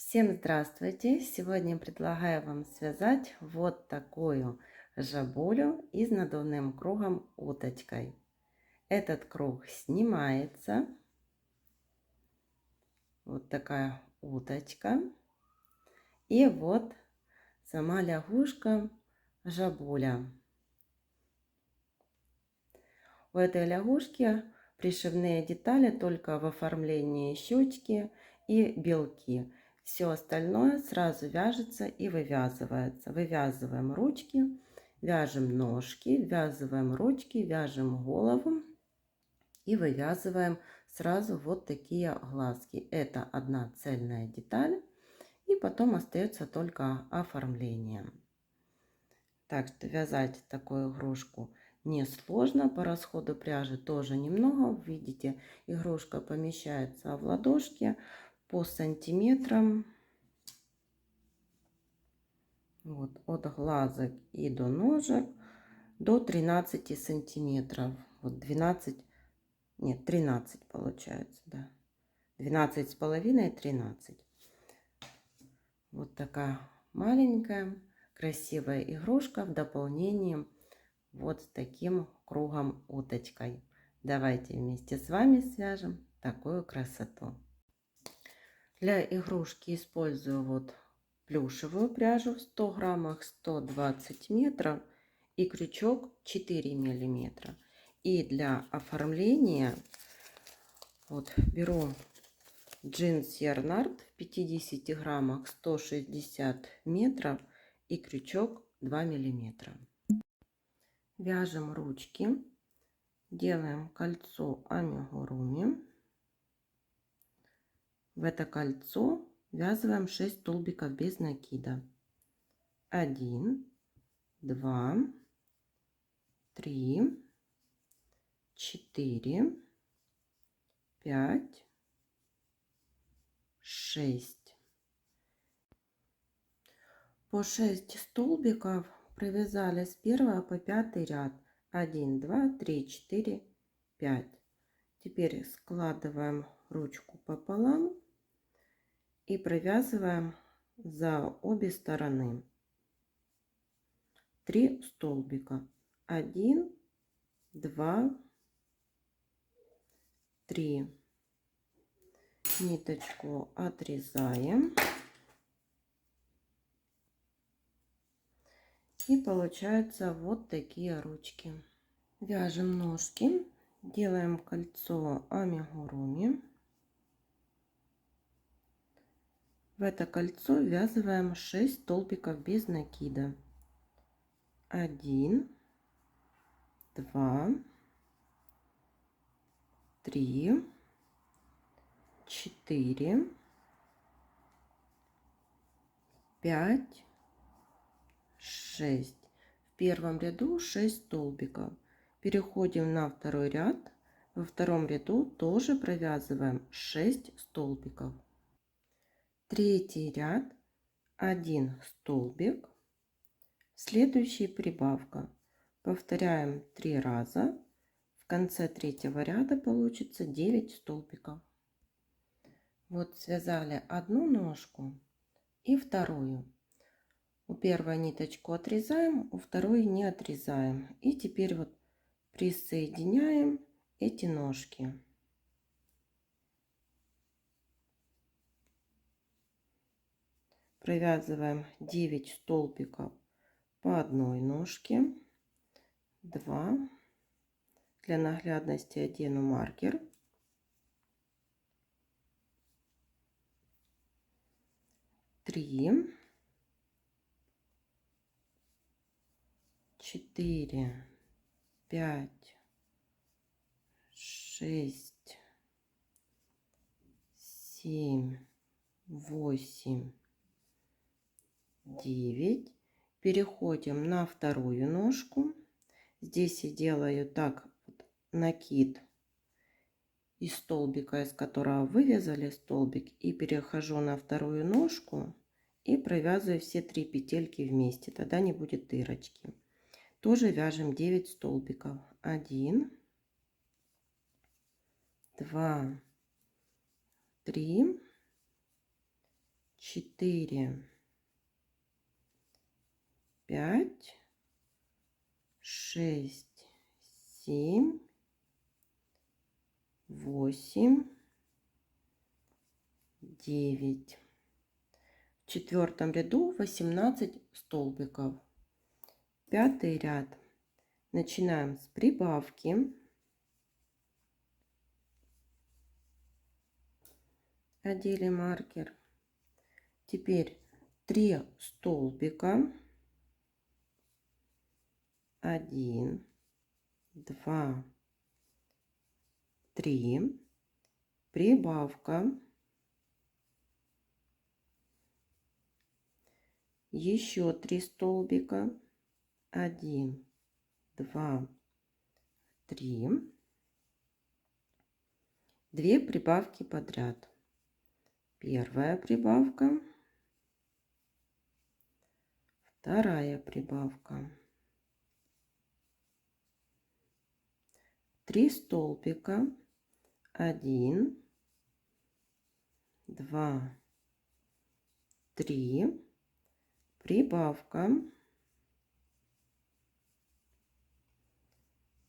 Всем здравствуйте! Сегодня предлагаю вам связать вот такую жабулю из надувным кругом уточкой. Этот круг снимается. Вот такая уточка. И вот сама лягушка жабуля. У этой лягушки пришивные детали только в оформлении щечки и белки. Все остальное сразу вяжется и вывязывается. Вывязываем ручки, вяжем ножки, ввязываем ручки, вяжем голову и вывязываем сразу вот такие глазки. Это одна цельная деталь, и потом остается только оформление. Так что вязать такую игрушку несложно, по расходу пряжи тоже немного. Видите, игрушка помещается в ладошке по сантиметрам. Вот, от глазок и до ножек до 13 сантиметров. Вот 12, нет, 13 получается, да. 12,5, 13. Вот такая маленькая красивая игрушка в дополнение вот с таким кругом уточкой. Давайте вместе с вами свяжем такую красоту. Для игрушки использую вот плюшевую пряжу в 100 граммах 120 метров и крючок 4 миллиметра. И для оформления вот беру джинс Ярнард в 50 граммах 160 метров и крючок 2 миллиметра. Вяжем ручки, делаем кольцо амигуруми. В это кольцо ввязываем 6 столбиков без накида. 1, 2, 3, 4, 5, 6. По 6 столбиков провязали с 1 по 5 ряд. 1, 2, 3, 4, 5. Теперь складываем ручку пополам и провязываем за обе стороны 3 столбика. 1, 2, 3. Ниточку отрезаем. И получаются вот такие ручки. Вяжем ножки, делаем кольцо амигуруми. В это кольцо ввязываем 6 столбиков без накида. 1, 2, 3, 4, 5, 6. В первом ряду 6 столбиков. Переходим на второй ряд. Во втором ряду тоже провязываем 6 столбиков. Третий ряд 1 столбик. Следующий прибавка. Повторяем 3 раза. В конце третьего ряда получится 9 столбиков. Вот связали одну ножку и вторую. У первой ниточку отрезаем, у второй не отрезаем. И теперь вот присоединяем эти ножки. Провязываем 9 столбиков по одной ножке. 2. Для наглядности одену маркер. 3, 4, 5, 6, 7, 8, 9. Переходим на вторую ножку. Здесь я делаю так вот, накид из столбика, из которого вывязали столбик, и перехожу на вторую ножку и провязываю все 3 петельки вместе, тогда не будет дырочки. Тоже вяжем 9 столбиков. 1, 2, 3, 4, 5, 6, 7, 8, 9. В четвертом ряду 18 столбиков. Пятый ряд. Начинаем с прибавки. Одели маркер. Теперь 3 столбика. 1, 2, 3. Прибавка. Еще 3 столбика. 1, 2, 3. 2 прибавки подряд. Первая прибавка, вторая прибавка. 3 столбика. 1, 2, 3. Прибавка.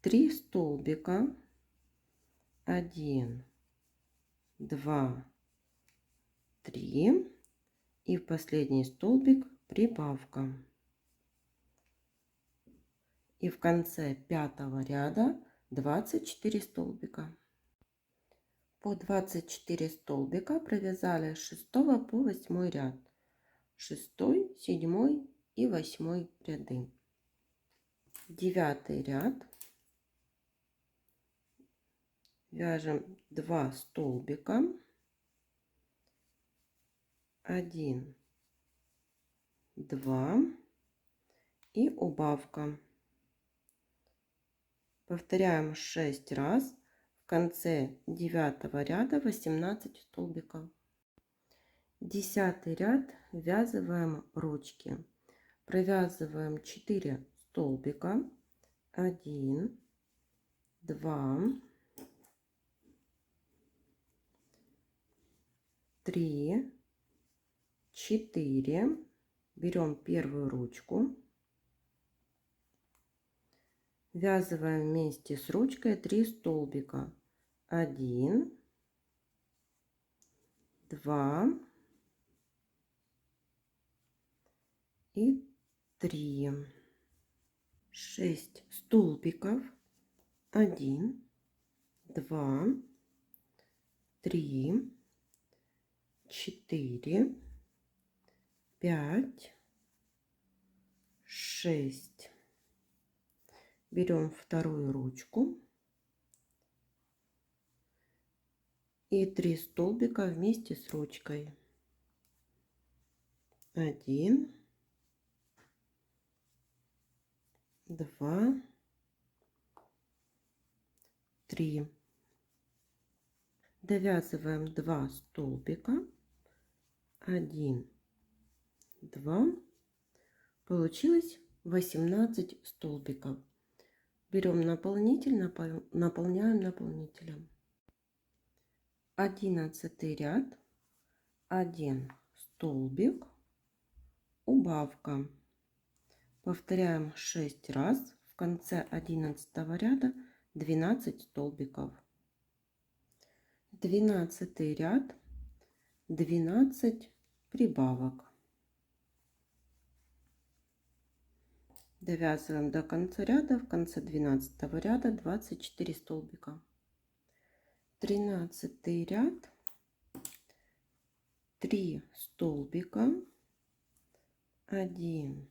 3 столбика. 1, 2, 3. И в последний столбик прибавка. И в конце пятого ряда 24 столбика. По 24 столбика провязали с 6 по 8 ряд. 6, 7 и 8 ряды. 9 ряд. Вяжем 2 столбика. 1, 2 и убавка. Повторяем 6 раз. В конце 9 ряда 18 столбиков. 10 ряд. Ввязываем ручки. Провязываем 4 столбика. 1, 2, 3, 4. Берем первую ручку. Ввязываем вместе с ручкой 3 столбика. 1, 2 и 3. 6 столбиков. 1, 2, 3, 4, 5, 6. Берем вторую ручку и 3 столбика вместе с ручкой. 1, 2, 3. Довязываем 2 столбика. 1, 2. Получилось 18 столбиков. Берем наполнитель, наполняем наполнителем. 11 ряд. 1 столбик. Убавка. Повторяем 6 раз. В конце 11 ряда 12 столбиков. 12 ряд. 12 прибавок. Довязываем до конца ряда. В конце 12 ряда 24 столбика. 13 ряд. 3 столбика. 1,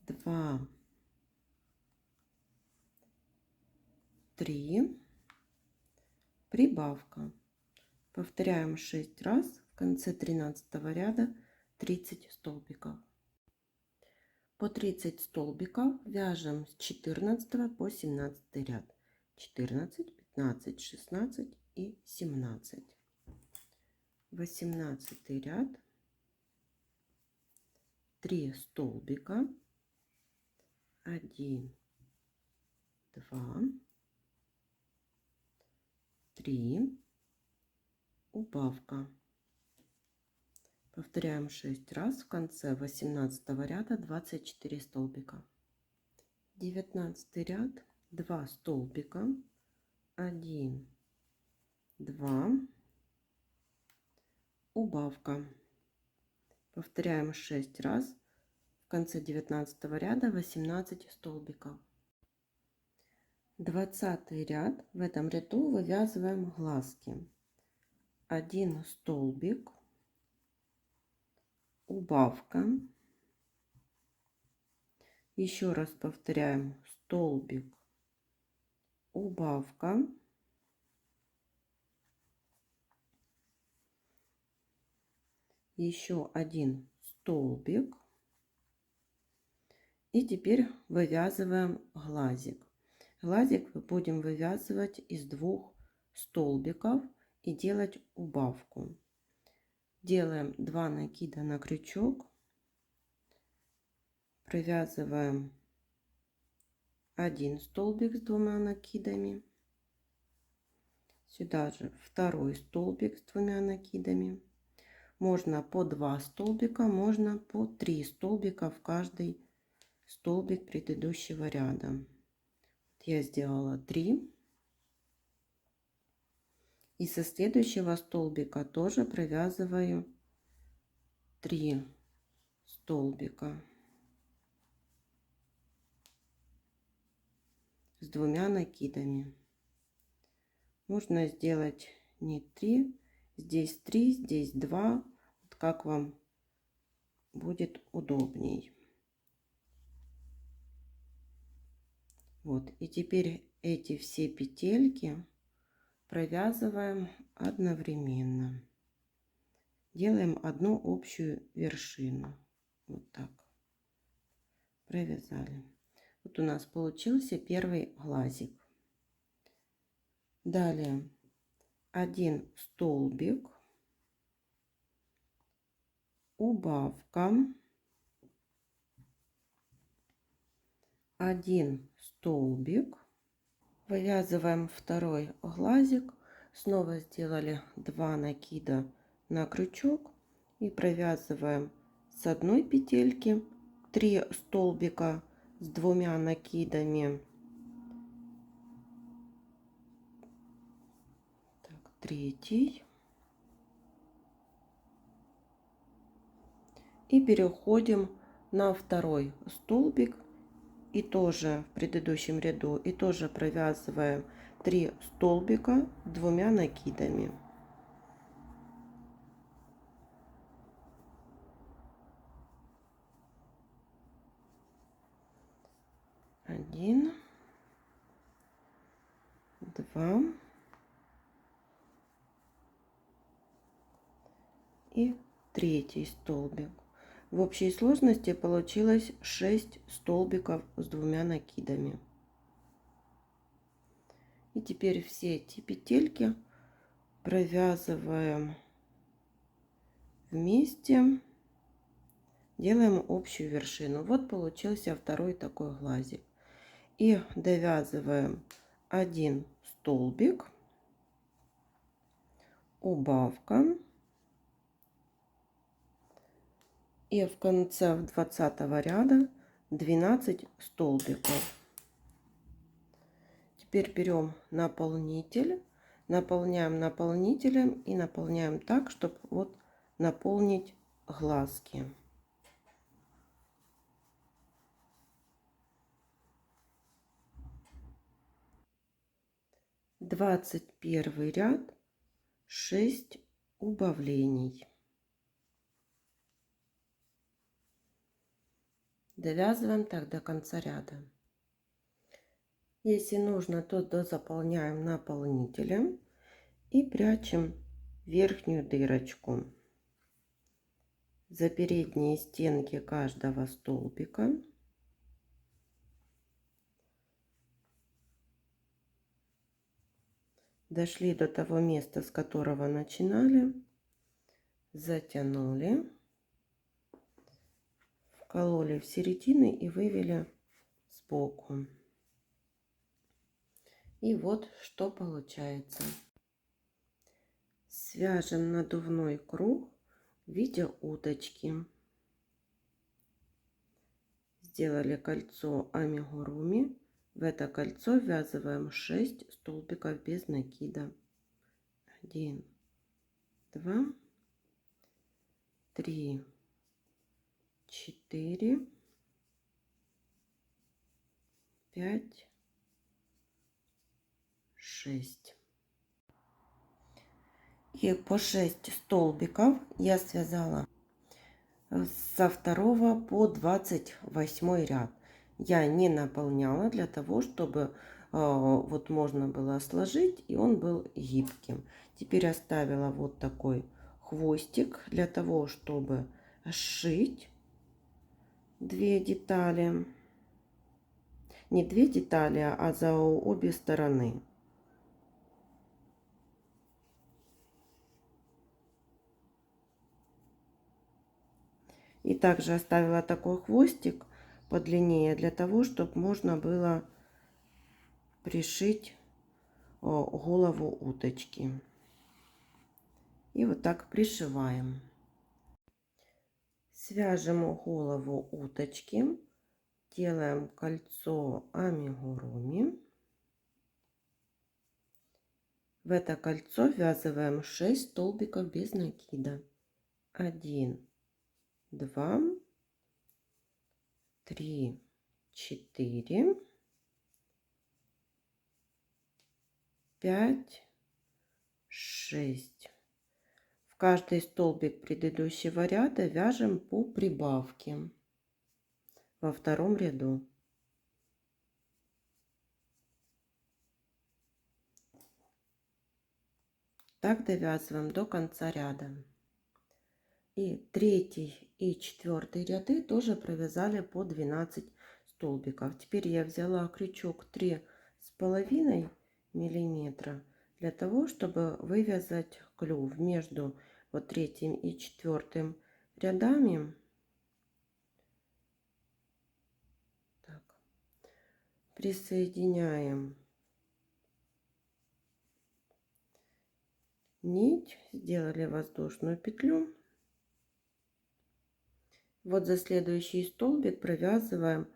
2, 3. Прибавка. Повторяем 6 раз. В конце 13 ряда 30 столбиков. По 30 столбиков вяжем с 14 по 17 ряд. 14, 15, 16 и 17. 18 ряд. 3 столбика. 1, 2, 3. Убавка. Повторяем 6 раз. В конце 18 ряда 24 столбика. 19 ряд, 2 столбика, 1, 2, убавка. Повторяем 6 раз. В конце 19 ряда 18 столбиков. 20 ряд. В этом ряду вывязываем глазки. 1 столбик, убавка. Еще раз повторяем: столбик, убавка. Еще 1 столбик. И теперь вывязываем глазик. Глазик будем вывязывать из 2 столбиков и делать убавку. Делаем 2 накида на крючок, провязываем 1 столбик с 2 накидами, сюда же 2 столбик с 2 накидами. Можно по 2 столбика, можно по 3 столбика в каждый столбик предыдущего ряда. Я сделала 3. И со следующего столбика тоже провязываю 3 столбика с 2 накидами. Можно сделать не 3, здесь 3, здесь 2, вот как вам будет удобней. Вот, и теперь эти все петельки провязываем одновременно. Делаем одну общую вершину. Вот так. Провязали. Вот у нас получился первый глазик. Далее 1 столбик, убавка, 1 столбик, вывязываем второй глазик, снова сделали 2 накида на крючок и провязываем с одной петельки 3 столбика с 2 накидами. Так, третий. И переходим на второй столбик и тоже в предыдущем ряду и тоже провязываем 3 столбика 2 накидами. Один, 2 и третий столбик. В общей сложности получилось 6 столбиков с 2 накидами. И теперь все эти петельки провязываем вместе, делаем общую вершину. Вот получился второй такой глазик. И довязываем 1 столбик, убавка. И в конце 20 ряда 12 столбиков. Теперь берем наполнитель, наполняем наполнителем и наполняем так, чтобы вот наполнить глазки. Двадцать первый ряд, 6 убавлений. Довязываем так до конца ряда. Если нужно, то дозаполняем наполнителем и прячем верхнюю дырочку за передние стенки каждого столбика. Дошли до того места, с которого начинали, затянули, вкололи в середину и вывели сбоку. И вот что получается. Свяжем надувной круг в виде уточки. Сделали кольцо амигуруми. В это кольцо ввязываем 6 столбиков без накида. 1, 2, 3, 4, 5, 6. И по 6 столбиков я связала со 2 по 28 ряд. Я не наполняла для того, чтобы вот можно было сложить и он был гибким. Теперь оставила вот такой хвостик для того, чтобы сшить 2 детали. Не 2 детали, а за обе стороны. И также оставила такой хвостик подлиннее для того, чтобы можно было пришить голову уточки. И вот так пришиваем. Свяжем голову уточки. Делаем кольцо амигуруми. В это кольцо ввязываем 6 столбиков без накида. 1, 2, 3, 4, 5, 6. В каждый столбик предыдущего ряда вяжем по прибавке во втором ряду. Так довязываем до конца ряда. И третий и четвертый ряды тоже провязали по 12 столбиков. Теперь я взяла крючок 3,5 миллиметра для того, чтобы вывязать клюв между вот третьим и четвертым рядами. Так. Присоединяем нить, сделали воздушную петлю. Вот за следующий столбик провязываем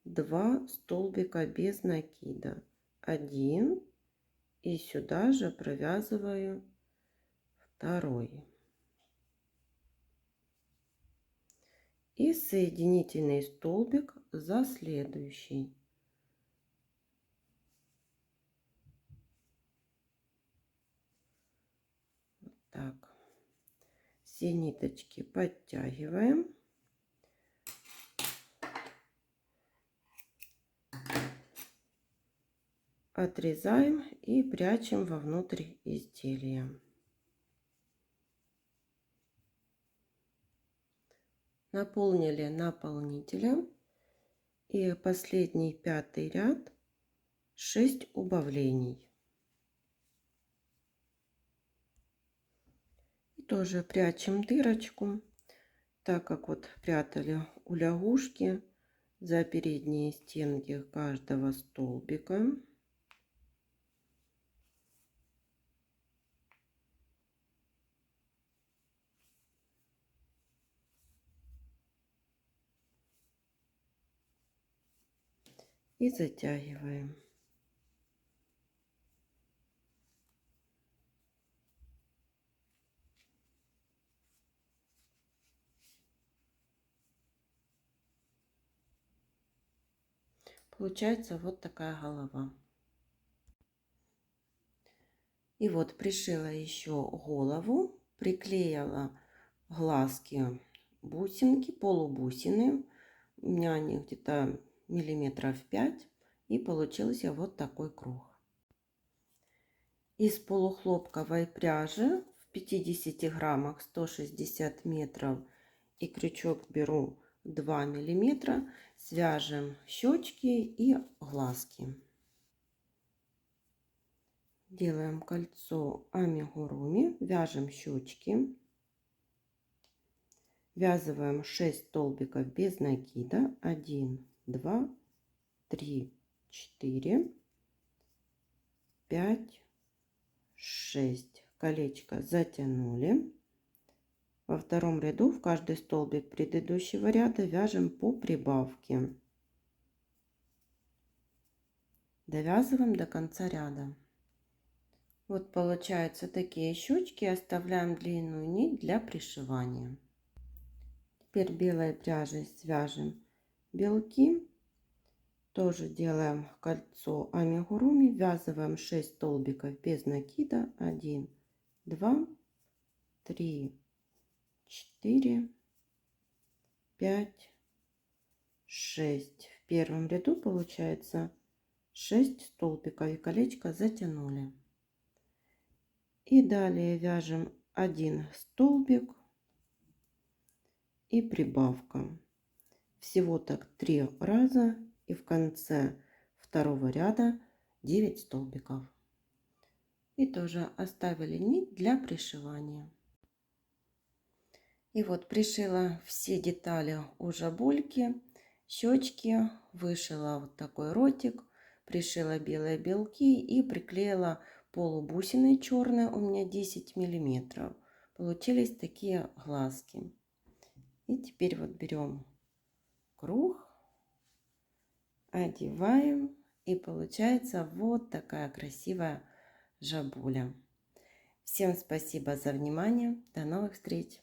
2 столбика без накида. 1 и сюда же провязываю второй. И соединительный столбик за следующий. Вот так. Все ниточки подтягиваем. Отрезаем и прячем вовнутрь изделия. Наполнили наполнителем. И последний 5-й ряд 6 убавлений. И тоже прячем дырочку, так как вот прятали у лягушки за передние стенки каждого столбика. И затягиваем. Получается вот такая голова. И вот пришила еще голову, приклеила глазки, бусинки, полубусины. У меня они где-то миллиметров 5. И получился вот такой круг. Из полухлопковой пряжи в 50 граммах 160 метров и крючок беру 2 миллиметра. Свяжем щечки и глазки. Делаем кольцо амигуруми, вяжем щечки, ввязываем 6 столбиков без накида. 1, 2, 3, 4, 5, 6. Колечко затянули. Во втором ряду в каждый столбик предыдущего ряда вяжем по прибавке. Довязываем до конца ряда. Вот получаются такие щечки. Оставляем длинную нить для пришивания. Теперь белой пряжей свяжем белки. Тоже делаем кольцо амигуруми. Ввязываем 6 столбиков без накида. 1, 2, 3, 4, 5, 6. В первом ряду получается 6 столбиков и колечко затянули. И далее вяжем 1 столбик и прибавка. Всего так 3 раза, и в конце второго ряда 9 столбиков. И тоже оставили нить для пришивания. И вот пришила все детали у жабульки, щечки, вышила вот такой ротик, пришила белые белки и приклеила полубусины черные, у меня 10 миллиметров. Получились такие глазки. И теперь вот берем круг, одеваем, и получается вот такая красивая жабуля. Всем спасибо за внимание. До новых встреч!